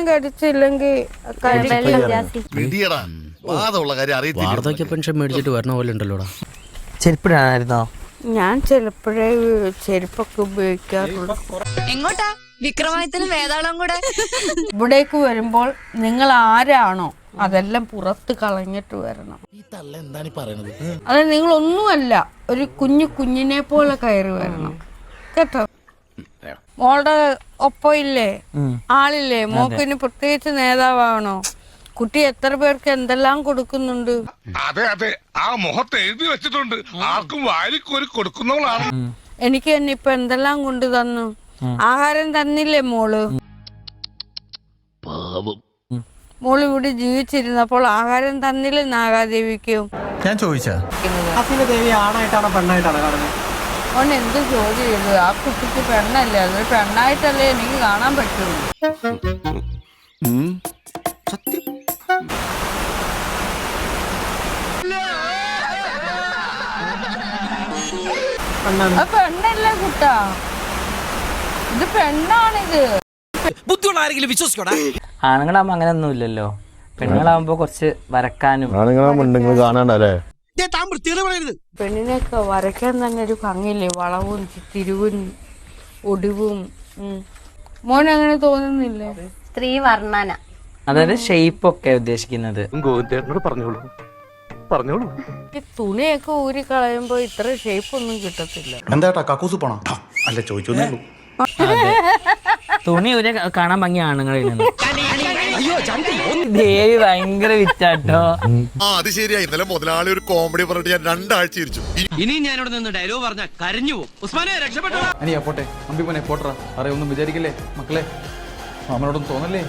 കടിച്ചില്ലെങ്കിൽ വാർദ്ധക്യ പെൻഷൻ മേടിച്ചിട്ട് വരണ പോലെ ഉണ്ടല്ലോടാ. ചെരുപ്പിടാനായിരുന്നോ? ഞാൻ ചിലപ്പോഴേ ചെരുപ്പൊക്കെ ഉപയോഗിക്കാറുള്ളൂ. എങ്ങോട്ടാ വിക്രമാദിത്യനും വേതാളം കൂടെ? ഇവിടേക്ക് വരുമ്പോൾ നിങ്ങൾ ആരാണോ അതെല്ലാം പുറത്ത് കളഞ്ഞിട്ട് വരണം. അത് നിങ്ങളൊന്നുമല്ല, ഒരു കുഞ്ഞിനെ പോലെ കയറി വരണം കേട്ടോ. മോളുടെ ഒപ്പം ഇല്ലേ ആളില്ലേ, മോക്കിന് പ്രത്യേകിച്ച് നേതാവാണോ? കുട്ടി എത്ര പേർക്ക് എന്തെല്ലാം കൊടുക്കുന്നുണ്ട്. അതെ അതെ, ആ മുഖത്ത് എഴുതി വെച്ചിട്ടുണ്ട്, ആർക്കും വാരിക്കോരി കൊടുക്കുന്നവളാണ്. എനിക്ക് തന്നെ ഇപ്പൊ എന്തെല്ലാം കൊണ്ട് തന്നു. ആഹാരം തന്നില്ലേ മോള്? മോള് ഇവിടെ ജീവിച്ചിരുന്നപ്പോൾ ആഹാരം തന്നില്ലേ നാഗാദേവിക്കും? ഞാൻ ചോദിച്ചാ ദേവി ആണായിട്ടാണോ പെണ്ണായിട്ടാണോ കാണുന്നത്? ഓൻ എന്ത് ജോലി ചെയ്തു? ആ കുട്ടിക്ക് പെണ്ണല്ലേ, അതൊരു പെണ്ണായിട്ടല്ലേ എനിക്ക് കാണാൻ പറ്റുള്ളൂ. പെണ്ണല്ലേ കുട്ടാ, ഇത് പെണ്ണാണിത്. ബുദ്ധിയുള്ള ആരെങ്കിലും വിശ്വസിക്കോടാ. ആണുങ്ങളാകുമ്പോ അങ്ങനെ ഒന്നും ഇല്ലല്ലോ. പെണ്ണുങ്ങളാകുമ്പോ കുറച്ച് വരക്കാനും കാണാണ്ടല്ലേ. പെണ്ണിനെയൊക്കെ വരയ്ക്കാൻ തന്നെ ഒരു ഭംഗിയില്ലേ, വളവും തിരിവും ഒടിവും. മോനങ്ങനെ തോന്നുന്നില്ലേ? സ്ത്രീ വർണ്ണന, അതായത് ഷേപ്പ് ഒക്കെ ഉദ്ദേശിക്കുന്നത്. ഈ തുണിയൊക്കെ ഊരി കളയുമ്പോ ഇത്ര ഷേപ്പ് ഒന്നും കിട്ടത്തില്ല. എന്താ കക്കൂസ് പോണം അല്ല ചോദിച്ചോന്നേ ഉള്ളൂ. തുണി ഒരു കാണാൻ ഭംഗി ആണുങ്ങളിൽ നിന്ന്. ദേവി ഭയങ്കര വിറ്റാട്ടോ. അത് ശരിയാ, ഇന്നലെ മുതലാളി ഒരു കോമഡി പറഞ്ഞിട്ട് ഞാൻ 2 ആഴ്ച ചിരിച്ചു. ഇനി ഞാനിവിടെ നിന്ന് ഡയലോഗ് പറഞ്ഞ കരഞ്ഞു പോകും. ഉസ്മാനെ രക്ഷപ്പെട്ടോ. അനിയാ പോട്ടെ, അമ്പി പോനെ പോട്ടറ. അറിയൊന്നും വിചാരിക്കില്ലേ മക്കളെ, മാമനോടൊന്നും തോന്നല്ലേ.